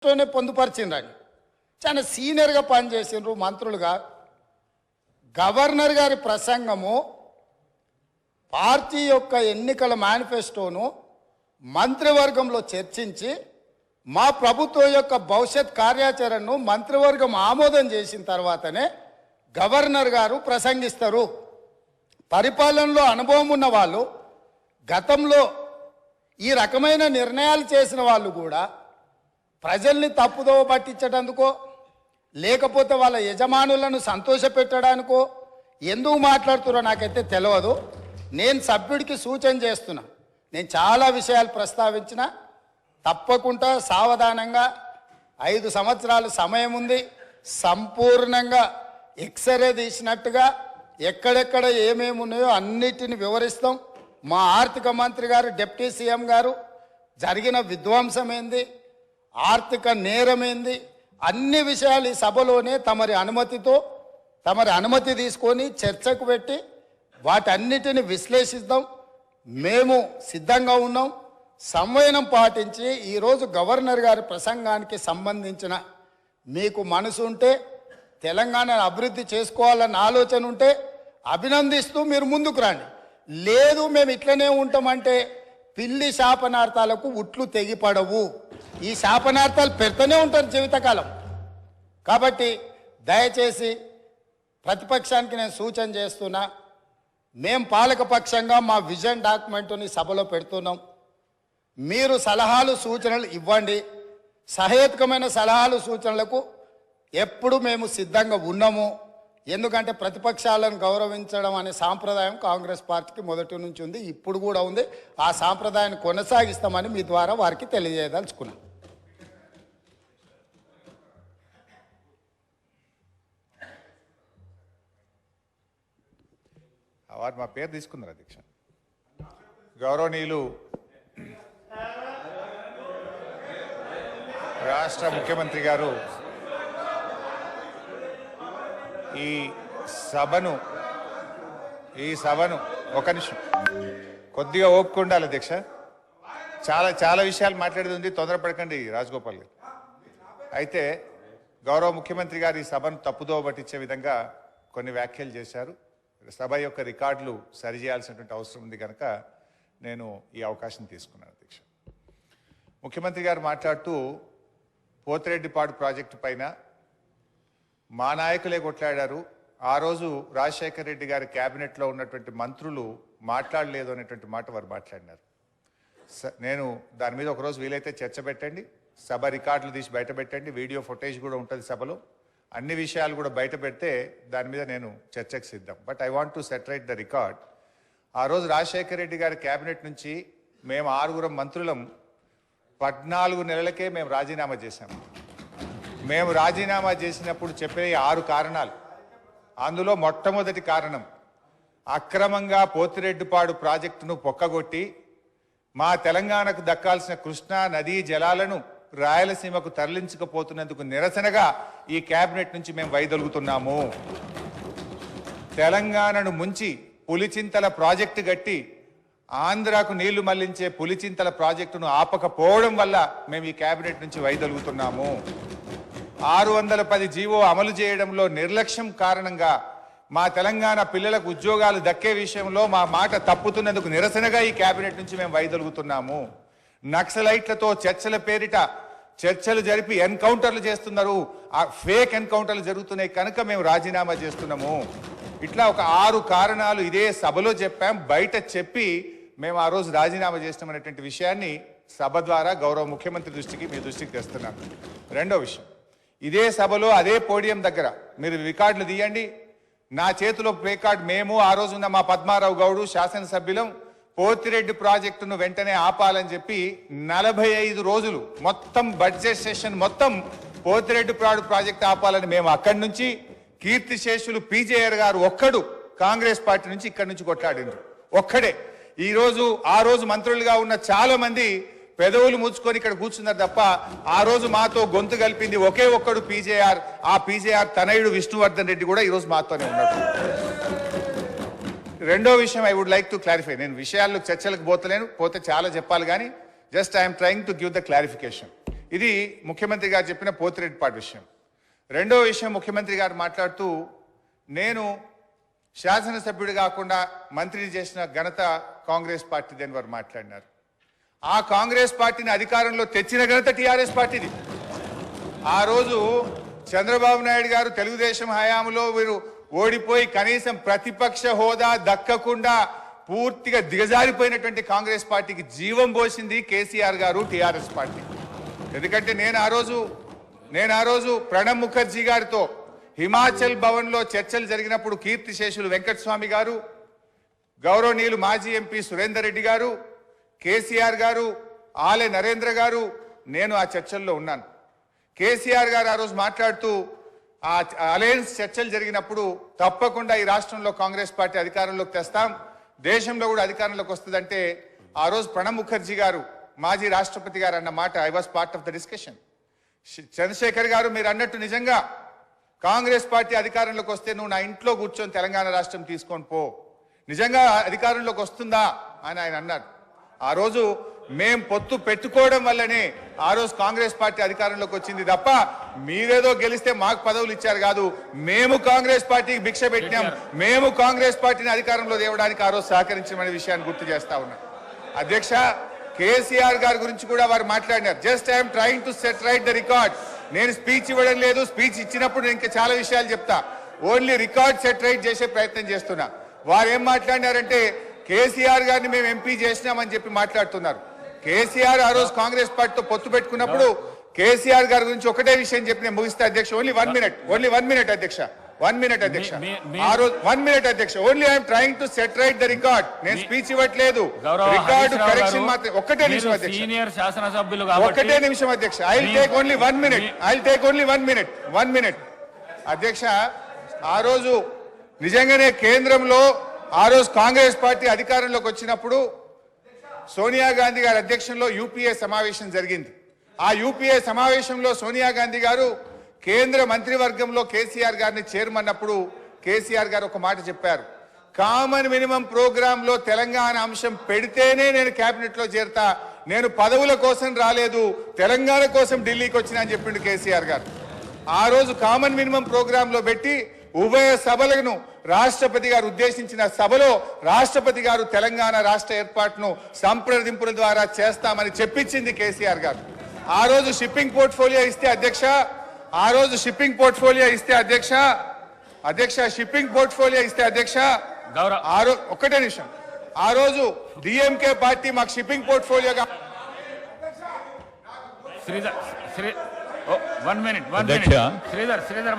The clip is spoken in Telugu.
తోనే పొందుపరిచిండ్రని చాలా సీనియర్గా పనిచేసిండ్రు మంత్రులుగా. గవర్నర్ గారి ప్రసంగము పార్టీ యొక్క ఎన్నికల మేనిఫెస్టోను మంత్రివర్గంలో చర్చించి మా ప్రభుత్వం యొక్క భవిష్యత్ కార్యాచరణను మంత్రివర్గం ఆమోదం చేసిన తర్వాతనే గవర్నర్ గారు ప్రసంగిస్తారు. పరిపాలనలో అనుభవం ఉన్న వాళ్ళు, గతంలో ఈ రకమైన నిర్ణయాలు చేసిన వాళ్ళు కూడా ప్రజల్ని తప్పుదోవ పట్టించడానికో లేకపోతే వాళ్ళ యజమానులను సంతోషపెట్టడానికో ఎందుకు మాట్లాడుతున్నారో నాకైతే తెలియదు. నేను సభ్యుడికి సూచన చేస్తున్నా, నేను చాలా విషయాలు ప్రస్తావించిన, తప్పకుండా సావధానంగా 5 సంవత్సరాల సమయం ఉంది, సంపూర్ణంగా ఎక్స్రే తీసినట్టుగా ఎక్కడెక్కడ ఏమేమి ఉన్నాయో అన్నిటిని వివరిస్తాం. మా ఆర్థిక మంత్రి గారు, డిప్యూటీ సీఎం గారు జరిగిన విధ్వంసం ఏంది, ఆర్థిక నేరం ఏంది, అన్ని విషయాలు ఈ సభలోనే తమరి అనుమతి తీసుకొని చర్చకు పెట్టి వాటన్నిటిని విశ్లేషిద్దాం. మేము సిద్ధంగా ఉన్నాం. సంవయనం పాటించి ఈరోజు గవర్నర్ గారి ప్రసంగానికి సంబంధించిన మీకు మనసు ఉంటే, తెలంగాణను అభివృద్ధి చేసుకోవాలన్న ఆలోచన ఉంటే అభినందిస్తూ మీరు ముందుకు రండి. లేదు మేము ఇట్లనే ఉంటామంటే పిల్లి శాపనార్థాలకు ఉట్లు తెగిపడవు. ఈ శాపనార్థాలు పెడుతూనే ఉంటారు జీవితకాలం. కాబట్టి దయచేసి ప్రతిపక్షానికి నేను సూచన చేస్తున్నా, మేము పాలకపక్షంగా మా విజన్ డాక్యుమెంట్ని సభలో పెడుతున్నాం. మీరు సలహాలు సూచనలు ఇవ్వండి. సహేతుకమైన సలహాలు సూచనలకు ఎప్పుడు మేము సిద్ధంగా ఉన్నాము. ఎందుకంటే ప్రతిపక్షాలను గౌరవించడం అనే సాంప్రదాయం కాంగ్రెస్ పార్టీకి మొదటి నుంచి ఉంది, ఇప్పుడు కూడా ఉంది. ఆ సాంప్రదాయాన్ని కొనసాగిస్తామని మీ ద్వారా వారికి తెలియజేయదలుచుకున్నాం. వారు మా పేరు తీసుకున్నారు అధ్యక్ష. గౌరవనీయులు రాష్ట్ర ముఖ్యమంత్రి గారు ఈ సభను ఒక నిమిషం కొద్దిగా ఓపిక ఉండాలి అధ్యక్ష. చాలా విషయాలు మాట్లాడేది ఉంది, తొందరపడకండి రాజగోపాల్ గారు. అయితే గౌరవ ముఖ్యమంత్రి గారు ఈ సభను తప్పుదోవ పట్టించే విధంగా కొన్ని వ్యాఖ్యలు చేశారు. సభ యొక్క రికార్డులు సరిచేయాల్సినటువంటి అవసరం ఉంది కనుక నేను ఈ అవకాశం తీసుకున్నాను అధ్యక్ష. ముఖ్యమంత్రి గారు మాట్లాడుతూ పోతిరెడ్డిపాడు ప్రాజెక్టు పైన మా నాయకులే కొట్లాడారు, ఆ రోజు రాజశేఖర రెడ్డి గారి క్యాబినెట్లో ఉన్నటువంటి మంత్రులు మాట్లాడలేదు అనేటువంటి మాట వారు మాట్లాడినారు. నేను దాని మీద ఒకరోజు వీలైతే చర్చ పెట్టండి, సభ రికార్డులు తీసి బయట పెట్టండి, వీడియో ఫుటేజ్ కూడా ఉంటుంది సభలో, అన్ని విషయాలు కూడా బయట పెడితే దాని మీద నేను చర్చకు సిద్ధం. But I want to reiterate the record. ఆ రోజు రాజశేఖర రెడ్డి గారి క్యాబినెట్ నుంచి మేము 6 మంత్రులం 14 నెలలకే మేము రాజీనామా చేశాము. మేము రాజీనామా చేసినప్పుడు చెప్పే 6 కారణాలు, అందులో మొట్టమొదటి కారణం అక్రమంగా పోతిరెడ్డిపాడు ప్రాజెక్టును పొక్కగొట్టి మా తెలంగాణకు దక్కాల్సిన కృష్ణా నదీ జలాలను రాయలసీమకు తరలించకపోతున్నందుకు నిరసనగా ఈ కేబినెట్ నుంచి మేము వైదొలుగుతున్నాము. తెలంగాణను ముంచి పులిచింతల ప్రాజెక్టు గట్టి ఆంధ్రాకు నీళ్లు మళ్లించే పులిచింతల ప్రాజెక్టును ఆపకపోవడం వల్ల మేము ఈ కేబినెట్ నుంచి వైదొలుగుతున్నాము. 610 జీవో అమలు చేయడంలో నిర్లక్ష్యం కారణంగా మా తెలంగాణ పిల్లలకు ఉద్యోగాలు దక్కే విషయంలో మా మాట తప్పుతున్నందుకు నిరసనగా ఈ కేబినెట్ నుంచి మేము వైదొలుగుతున్నాము. నక్సలైట్లతో చర్చల పేరిట చర్చలు జరిపి ఎన్కౌంటర్లు చేస్తున్నారు, ఆ ఫేక్ ఎన్కౌంటర్లు జరుగుతున్నాయి కనుక మేము రాజీనామా చేస్తున్నాము. ఇట్లా ఒక 6 కారణాలు ఇదే సభలో చెప్పాం, బయట చెప్పి మేము ఆ రోజు రాజీనామా చేస్తామనేటువంటి విషయాన్ని సభ ద్వారా గౌరవ ముఖ్యమంత్రి దృష్టికి మీ దృష్టికి తెస్తున్నాను. రెండో విషయం, ఇదే సభలో అదే పోడియం దగ్గర మీరు రికార్డులు తీయండి, నా చేతిలో ప్లే కార్డ్, మేము ఆ రోజు ఉన్న మా పద్మారావు గౌడు శాసనసభ్యులం పోతిరెడ్డి ప్రాజెక్టును వెంటనే ఆపాలని చెప్పి 45 రోజులు మొత్తం బడ్జెట్ సెషన్ మొత్తం పోతిరెడ్డి ప్రాజెక్టు ఆపాలని మేము అక్కడి నుంచి, కీర్తిశేషులు పీజేఆర్ గారు ఒక్కడు కాంగ్రెస్ పార్టీ నుంచి ఇక్కడి నుంచి కొట్లాడిండ్రు ఒక్కడే. ఆ రోజు మంత్రులుగా ఉన్న చాలా మంది పెదవులు ముచ్చుకొని ఇక్కడ కూర్చున్నారు తప్ప ఆ రోజు మాతో గొంతు కలిపింది ఒకే ఒక్కడు పీజేఆర్. ఆ పీజేఆర్ తనయుడు విష్ణువర్ధన్ రెడ్డి కూడా ఈరోజు మాతోనే ఉన్నాడు. రెండో విషయం I would like to clarify. నేను విషయాల్లో చర్చలకు పోతే చాలా చెప్పాలి కానీ just I'm trying to give the clarification. ఇది ముఖ్యమంత్రి గారు చెప్పిన పోతిరెడ్డిపాటి విషయం. రెండో విషయం, ముఖ్యమంత్రి గారు మాట్లాడుతూ నేను శాసనసభ్యుడు కాకుండా మంత్రిని చేసిన ఘనత కాంగ్రెస్ పార్టీది అని వారు మాట్లాడినారు. ఆ కాంగ్రెస్ పార్టీని అధికారంలో తెచ్చిన ఘనత టీఆర్ఎస్ పార్టీది. ఆ రోజు చంద్రబాబు నాయుడు గారు తెలుగుదేశం హయాంలో వీరు ఓడిపోయి కనీసం ప్రతిపక్ష హోదా దక్కకుండా పూర్తిగా దిగజారిపోయినటువంటి కాంగ్రెస్ పార్టీకి జీవం పోసింది కేసీఆర్ గారు, టీఆర్ఎస్ పార్టీ. ఎందుకంటే నేను ఆ రోజు ప్రణబ్ ముఖర్జీ గారితో హిమాచల్ భవన్లో చర్చలు జరిగినప్పుడు కీర్తిశేషులు వెంకటస్వామి గారు, గౌరవనీయులు మాజీ ఎంపీ సురేందర్ రెడ్డి గారు, కేసీఆర్ గారు, ఆలే నరేంద్ర గారు, నేను ఆ చర్చల్లో ఉన్నాను. కేసీఆర్ గారు ఆ రోజు మాట్లాడుతూ ఆ అలయన్స్ చర్చలు జరిగినప్పుడు తప్పకుండా ఈ రాష్ట్రంలో కాంగ్రెస్ పార్టీ అధికారంలోకి తెస్తాం, దేశంలో కూడా అధికారంలోకి వస్తుందంటే ఆ రోజు ప్రణబ్ ముఖర్జీ గారు మాజీ రాష్ట్రపతి గారు అన్న మాట I was part of the discussion. Chandrashekar గారు మీరు అన్నట్టు నిజంగా కాంగ్రెస్ పార్టీ అధికారంలోకి వస్తే నువ్వు నా ఇంట్లో కూర్చొని తెలంగాణ రాష్ట్రం తీసుకొని పో, నిజంగా అధికారంలోకి వస్తుందా అని ఆయన అన్నారు. ఆ రోజు మేం పొత్తు పెట్టుకోవడం వల్లనే ఆ రోజు కాంగ్రెస్ పార్టీ అధికారంలోకి వచ్చింది తప్ప మీరేదో గెలిస్తే మాకు పదవులు ఇచ్చారు కాదు. మేము కాంగ్రెస్ పార్టీకి భిక్ష పెట్టినాం, మేము కాంగ్రెస్ పార్టీని అధికారంలో తేవడానికి ఆ రోజు సహకరించమనే విషయాన్ని గుర్తు చేస్తా ఉన్నాం. అధ్యక్ష, కేసీఆర్ గారి గురించి కూడా వారు మాట్లాడినారు. Just I'm trying to set right the record. నేను స్పీచ్ ఇవ్వడం లేదు, స్పీచ్ ఇచ్చినప్పుడు నేను ఇంకా చాలా విషయాలు చెప్తా, ఓన్లీ రికార్డ్ సెట్ రైట్ చేసే ప్రయత్నం చేస్తున్నా. వారు ఏం మాట్లాడినారంటే కేసీఆర్ గారిని మేము ఎంపీ చేసినామని చెప్పి మాట్లాడుతున్నారు. కేసీఆర్ ఆ రోజు కాంగ్రెస్ పార్టీతో పొత్తు పెట్టుకున్నప్పుడు కేసీఆర్ గారి గురించి ఒకటే విషయం చెప్పి నేను ముగిస్తా అధ్యక్ష. ఓన్లీ 1 మినిట్ అధ్యక్ష, 1 మినిట్ అధ్యక్ష. ఆ రోజు 1 మినిట్ అధ్యక్ష. Only I'm trying to set right the record. నేను స్పీచ్ ఇవ్వట్లేదు, రికార్డు కరెక్షన్ మాత్రం. ఒక్కటే నిమిషం అధ్యక్ష, సీనియర్ శాసనసభ్యులు ఒక్కటే నిమిషం అధ్యక్ష. I will take only 1 minute, I will take only 1 minute అధ్యక్ష. ఆ రోజు నిజంగానే కేంద్రంలో ఆ రోజు కాంగ్రెస్ పార్టీ అధికారంలోకి వచ్చినప్పుడు సోనియా గాంధీ గారి అధ్యక్షంలో యూపీఏ సమావేశం జరిగింది. ఆ యూపీఏ సమావేశంలో సోనియా గాంధీ గారు కేంద్ర మంత్రివర్గంలో కేసీఆర్ గారిని చేరమన్నప్పుడు కేసీఆర్ గారు ఒక మాట చెప్పారు, కామన్ మినిమం ప్రోగ్రామ్ లో తెలంగాణ అంశం పెడితేనే నేను కేబినెట్ లో చేరతా, నేను పదవుల కోసం రాలేదు, తెలంగాణ కోసం ఢిల్లీకి వచ్చినా అని చెప్పిండు కేసీఆర్ గారు. ఆ రోజు కామన్ మినిమం ప్రోగ్రామ్ లో పెట్టి ఉభయ సభలను రాష్ట్రపతి గారు ఉద్దేశించిన సభలో రాష్ట్రపతి గారు తెలంగాణ రాష్ట్ర ఏర్పాటును సంప్రదింపుల ద్వారా చేస్తామని చెప్పించింది కేసీఆర్ గారు. ఆ రోజు షిప్పింగ్ పోర్ట్ఫోలియో ఇస్తే అధ్యక్ష, ఒక్కటే నిమిషం, ఆ రోజు డిఎంకే పార్టీ మాకు షిప్పింగ్ పోర్ట్ఫోలియోగా శ్రీధర్ 1 మినిట్ శ్రీధర్